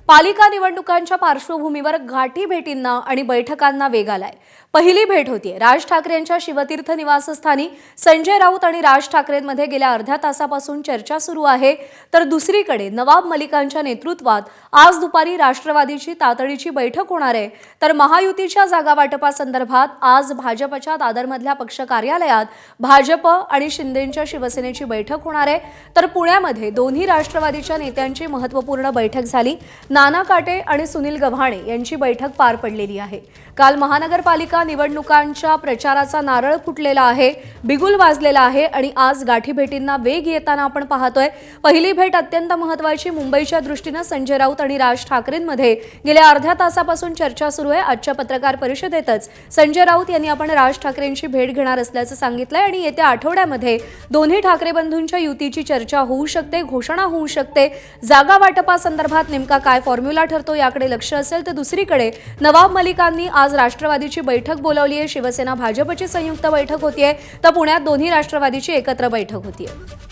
पालिका निवडणुकांच्या पार्श्वभूमीवर गाठी भेटींना आणि बैठकांना वेग आलाय। पहिली भेट होतीये राज ठाकरेंच्या शिवतीर्थ निवासस्थानी। संजय राऊत आणि राज ठाकरेंमध्ये गेल्या अर्ध्या तासापासून चर्चा सुरू आहे, तर दुसरीकडे नवाब मलिकांच्या नेतृत्वात आज दुपारी राष्ट्रवादीची तातडीची बैठक होणार आहे। तर महायुतीच्या जागा वाटपासंदर्भात आज भाजपच्या दादरमधल्या पक्ष कार्यालयात भाजप आणि शिंदेंच्या शिवसेनेची बैठक होणार आहे। तर पुण्यामध्ये दोन्ही राष्ट्रवादीच्या नेत्यांची महत्त्वपूर्ण बैठक झाली। नाना काटे आणि सुनील गव्हाणे यांची बैठक पार पडलेली आहे। काल महानगरपालिका निवडणुकांच्या प्रचाराचा नारळ फुटलेला आहे, बिगुल वाजलेला आहे आणि आज गाठी भेटींना वेग येताना आपण पाहतोय। पहिली भेट अत्यंत महत्त्वाची मुंबईच्या दृष्टीने संजय राऊत आणि राज ठाकरेंमध्ये गेल्या अर्ध्या तासापासून चर्चा सुरू आहे। आजच्या पत्रकार परिषदेतच संजय राऊत यांनी आपण राज ठाकरेंची भेट घेणार असल्याचं सांगितलंय आणि येत्या आठवड्यामध्ये दोन्ही ठाकरे बंधूंच्या युतीची चर्चा होऊ शकते, घोषणा होऊ शकते। जागा वाटपासंदर्भात नेमका काय फॉर्म्युला ठरतो याकडे लक्ष असेल, तर दुसरीकडे नवाब मलिकांनी आज राष्ट्रवादीची बैठक बोलावली आहे। शिवसेना भाजपची संयुक्त बैठक होतीये, तर पुण्यात दोन्ही राष्ट्रवादीची एकत्र बैठक होतीये।